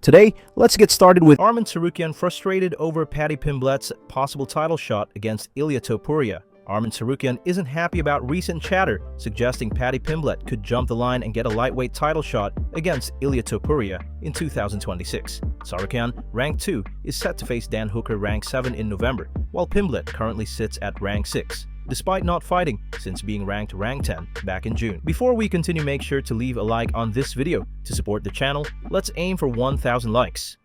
Today, let's get started with Arman Tsarukyan frustrated over Paddy Pimblett's possible title shot against Ilia Topuria. Arman Tsarukyan isn't happy about recent chatter suggesting Paddy Pimblett could jump the line and get a lightweight title shot against Ilia Topuria in 2026. Tsarukyan, rank 2, is set to face Dan Hooker, rank 7 in November, while Pimblett currently sits at rank 6. Despite not fighting since being ranked rank 10 back in June. Before we continue, make sure to leave a like on this video to support the channel. Let's aim for 1,000 likes.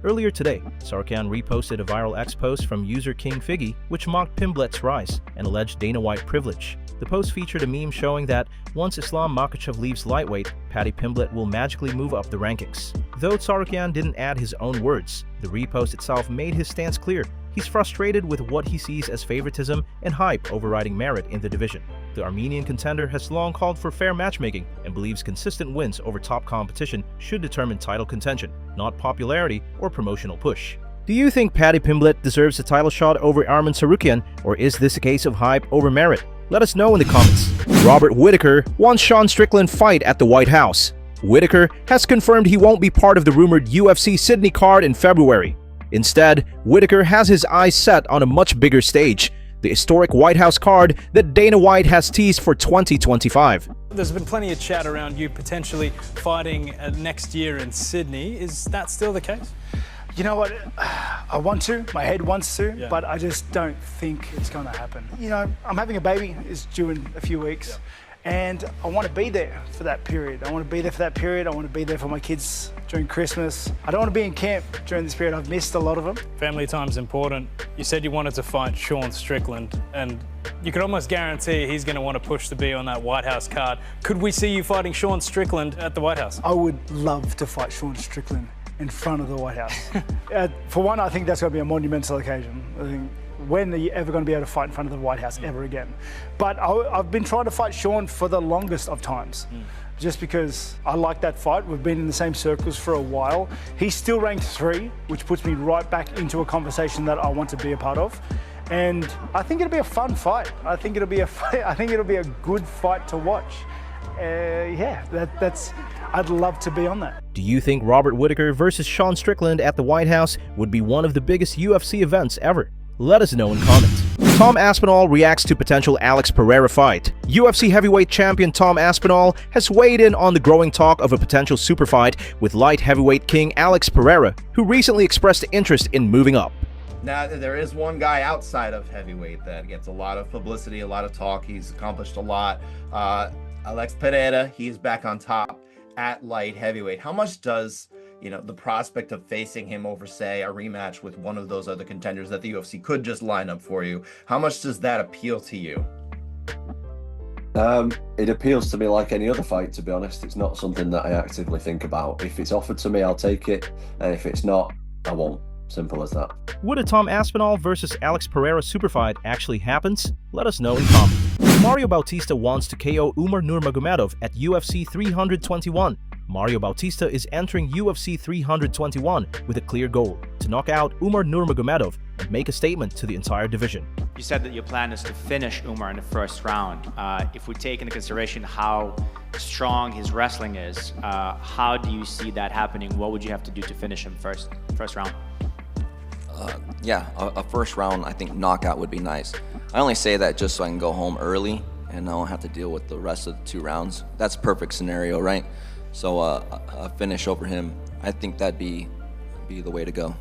Earlier today, Tsarukyan reposted a viral X post from user King Figgy which mocked Pimblett's rise and alleged Dana White privilege. The post featured a meme showing that once Islam Makhachev leaves lightweight, Paddy Pimblett will magically move up the rankings. Though Tsarukyan didn't add his own words, the repost itself made his stance clear. He's frustrated with what he sees as favoritism and hype overriding merit in the division. The Armenian contender has long called for fair matchmaking and believes consistent wins over top competition should determine title contention, not popularity or promotional push. Do you think Paddy Pimblett deserves a title shot over Arman Tsarukyan, or is this a case of hype over merit? Let us know in the comments. Robert Whittaker wants Sean Strickland fight at the White House. Whittaker has confirmed he won't be part of the rumored UFC Sydney card in February. Instead, Whittaker has his eyes set on a much bigger stage, the historic White House card that Dana White has teased for 2025. There's been plenty of chat around you potentially fighting next year in Sydney. Is that still the case? You know what? I want to, my head wants to, but I just don't think it's going to happen. You know, I'm having a baby, it's due in a few weeks, and I want to be there for that period. I want to be there for that period. I want to be there for my kids during Christmas. I don't want to be in camp during this period. I've missed a lot of them. Family time's important. You said you wanted to fight Sean Strickland, and you could almost guarantee he's going to want to push to be on that White House card. Could we see you fighting Sean Strickland at the White House? I would love to fight Sean Strickland in front of the White House. For one, I think that's going to be a monumental occasion. I think, when are you ever going to be able to fight in front of the White House ever again? But I've been trying to fight Sean for the longest of times, just because I like that fight. We've been in the same circles for a while. He's still ranked 3, which puts me right back into a conversation that I want to be a part of. And I think it'll be a fun fight. I think it'll be a good fight to watch. I'd love to be on that. Do you think Robert Whittaker versus Sean Strickland at the White House would be one of the biggest UFC events ever? Let us know in comments. Tom Aspinall reacts to potential Alex Pereira fight. UFC heavyweight champion Tom Aspinall has weighed in on the growing talk of a potential super fight with light heavyweight king Alex Pereira, who recently expressed interest in moving up. Now, there is one guy outside of heavyweight that gets a lot of publicity, a lot of talk. He's accomplished a lot. Alex Pereira, he's back on top at light heavyweight. How much does the prospect of facing him over, say, a rematch with one of those other contenders that the UFC could just line up for you, how much does that appeal to you? It appeals to me like any other fight, to be honest. It's not something that I actively think about. If it's offered to me, I'll take it, and if it's not, I won't. Simple as that. Would a Tom Aspinall versus Alex Pereira super fight actually happens? Let us know in comments. Mario Bautista wants to KO Umar Nurmagomedov at UFC 321. Mario Bautista is entering UFC 321 with a clear goal: to knock out Umar Nurmagomedov and make a statement to the entire division. You said that your plan is to finish Umar in the first round. If we take into consideration how strong his wrestling is, how do you see that happening? What would you have to do to finish him first round? A first round, I think knockout would be nice. I only say that just so I can go home early and I don't have to deal with the rest of the 2 rounds. That's a perfect scenario, right? So a finish over him, I think that'd be the way to go.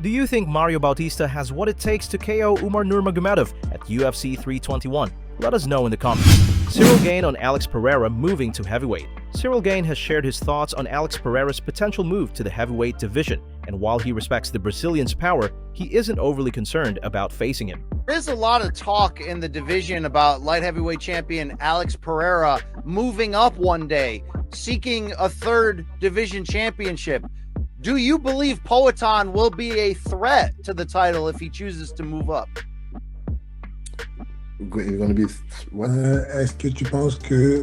Do you think Mario Bautista has what it takes to KO Umar Nurmagomedov at UFC 321? Let us know in the comments. Ciryl Gane on Alex Pereira moving to heavyweight. Ciryl Gane has shared his thoughts on Alex Pereira's potential move to the heavyweight division, and while he respects the Brazilian's power, he isn't overly concerned about facing him. There's a lot of talk in the division about light heavyweight champion Alex Pereira moving up one day, seeking a 3rd division championship. Do you believe Poatan will be a threat to the title if he chooses to move up? Est-ce que tu penses que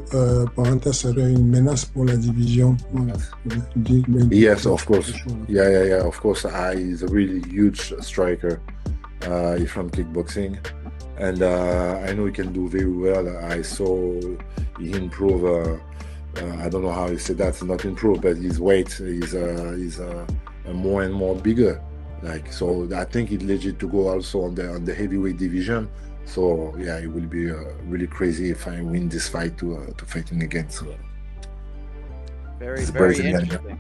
Poatan serait une menace pour la division? Yes, of course. Yeah. Of course, he's a really huge striker. He's from kickboxing, and I know he can do very well. I saw he improve I don't know how you say that's not improved, but his weight is more and more bigger. Like, so I think it's legit to go also on the heavyweight division. So yeah, it will be really crazy if I win this fight to fight him again. So Very interesting.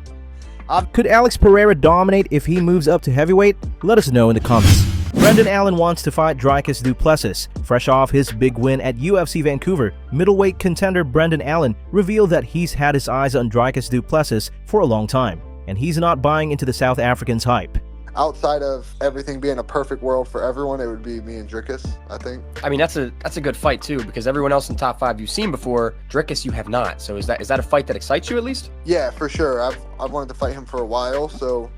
Could Alex Pereira dominate if he moves up to heavyweight? Let us know in the comments. Brendan Allen wants to fight Dricus Du Plessis. Fresh off his big win at UFC Vancouver, middleweight contender Brendan Allen revealed that he's had his eyes on Dricus Du Plessis for a long time, and he's not buying into the South African's hype. Outside of everything being a perfect world for everyone, it would be me and Dricus, I think. I mean, that's a good fight too, because everyone else in top 5 you've seen before, Dricus you have not. So is that a fight that excites you at least? Yeah, for sure. I've wanted to fight him for a while, so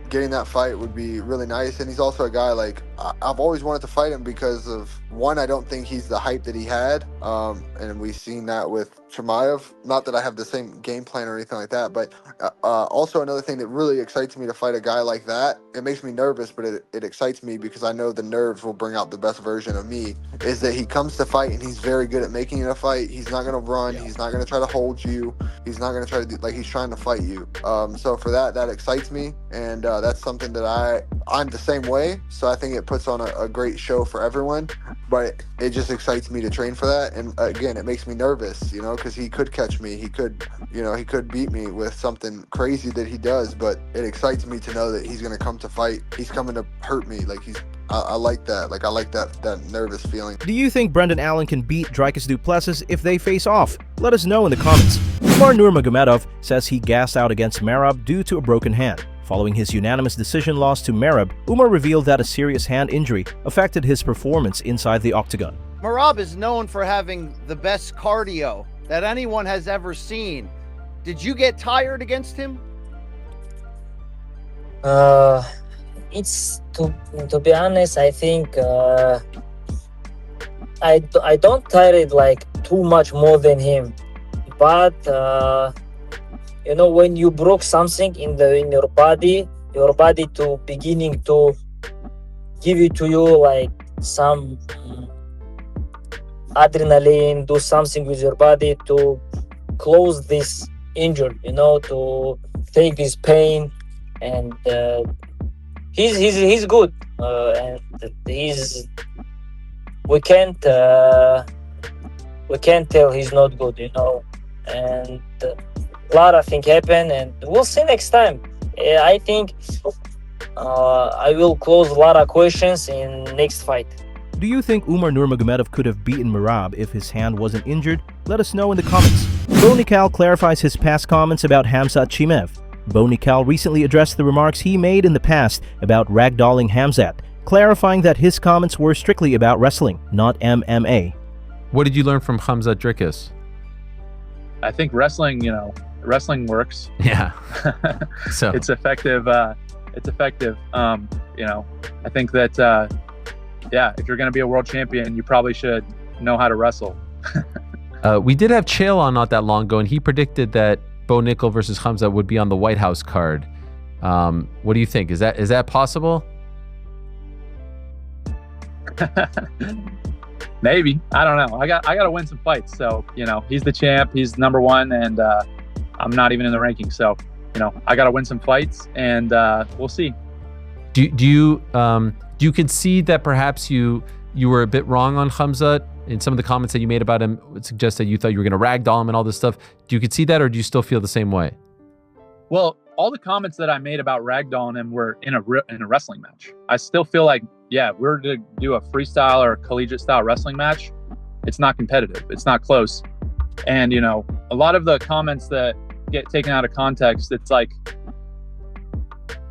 getting that fight would be really nice. And he's also a guy, like, I've always wanted to fight him because of, one, I don't think he's the hype that he had, and we've seen that with Chimaev. Not that I have the same game plan or anything like that, but also another thing that really excites me to fight a guy like that, it makes me nervous, but it excites me because I know the nerves will bring out the best version of me, is that he comes to fight and he's very good at making it a fight. He's not going to run. He's not going to try to hold you. He's not going to try to do, like, he's trying to fight you. So for that excites me, and that's something that I'm the same way. So I think it puts on a great show for everyone, but it just excites me to train for that. And again, it makes me nervous, you know, because he could catch me. He could beat me with something crazy that he does, but it excites me to know that he's going to come to fight. He's coming to hurt me. Like, I like that. Like, I like that nervous feeling. Do you think Brendan Allen can beat Dricus Du Plessis if they face off? Let us know in the comments. Umar Nurmagomedov says he gassed out against Merab due to a broken hand. Following his unanimous decision loss to Merab, Umar revealed that a serious hand injury affected his performance inside the octagon. Merab is known for having the best cardio that anyone has ever seen. Did you get tired against him? It's to be honest, I think I don't tire it like too much more than him, but you know, when you broke something in your body to beginning to give it to you like some adrenaline, do something with your body to close this injury, you know, to take this pain, and he's good, and we can't tell he's not good, you know, and a lot of things happen, and we'll see next time. I think I will close a lot of questions in next fight. Do you think Umar Nurmagomedov could have beaten Merab if his hand wasn't injured? Let us know in the comments. Nickal clarifies his past comments about Khamzat Chimaev. Nickal recently addressed the remarks he made in the past about ragdolling Khamzat, clarifying that his comments were strictly about wrestling, not MMA. What did you learn from Khamzat Dricus? I think wrestling works. Yeah. So it's effective. You know, I think that, yeah, if you're going to be a world champion, you probably should know how to wrestle. We did have Chael on not that long ago, and he predicted that Bo Nickal versus Khamzat would be on the White House card. What do you think? Is that possible? Maybe. I don't know. I got to win some fights. So, you know, he's the champ. He's #1, and I'm not even in the rankings. So, you know, I got to win some fights, and we'll see. Do you concede that perhaps you were a bit wrong on Khamzat in some of the comments that you made about him would suggest that you thought you were going to ragdoll him and all this stuff? Do you concede that, or do you still feel the same way? Well, all the comments that I made about ragdolling him were in a wrestling match. I still feel like, yeah, if we're to do a freestyle or collegiate style wrestling match, it's not competitive. It's not close. And, you know, a lot of the comments that get taken out of context, it's like,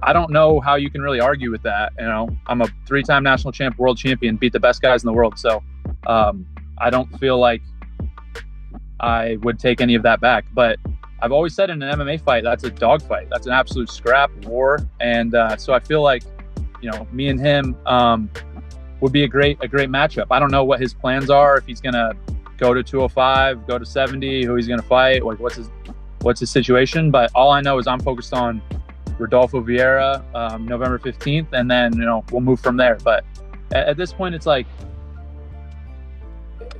I don't know how you can really argue with that. You know, I'm a 3-time national champ, world champion, beat the best guys in the world. So I don't feel like I would take any of that back. But I've always said in an MMA fight, that's a dog fight. That's an absolute scrap war. And so I feel like, you know, me and him would be a great matchup. I don't know what his plans are, if he's going to go to 205, go to 70, who he's going to fight, like what's his situation. But all I know is I'm focused on Rodolfo Vieira, November 15th, and then, you know, we'll move from there. But at this point, it's like,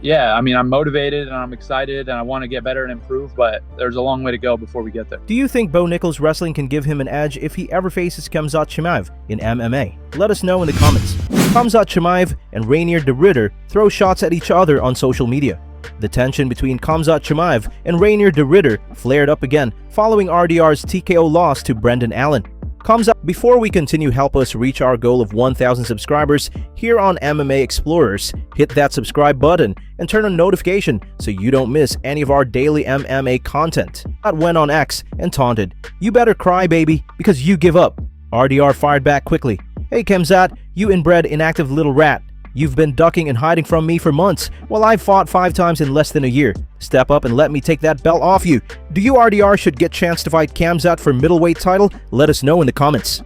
yeah, I mean, I'm motivated and I'm excited and I want to get better and improve, but there's a long way to go before we get there. Do you think Bo Nickal's wrestling can give him an edge if he ever faces Khamzat Chimaev in MMA? Let us know in the comments. Khamzat Chimaev and Rainier de Ridder throw shots at each other on social media. The tension between Khamzat Chimaev and Rainier de Ridder flared up again following RDR's TKO loss to Brendan Allen. Khamzat, before we continue, help us reach our goal of 1,000 subscribers here on MMA Explorers. Hit that subscribe button and turn on notification so you don't miss any of our daily MMA content. That went on X and taunted, "You better cry, baby, because you give up." RDR fired back quickly, "Hey Khamzat, you inbred inactive little rat. You've been ducking and hiding from me for months while I've fought 5 times in less than a year. Step up and let me take that belt off you. Do you RDR should get chance to fight Khamzat for middleweight title? Let us know in the comments."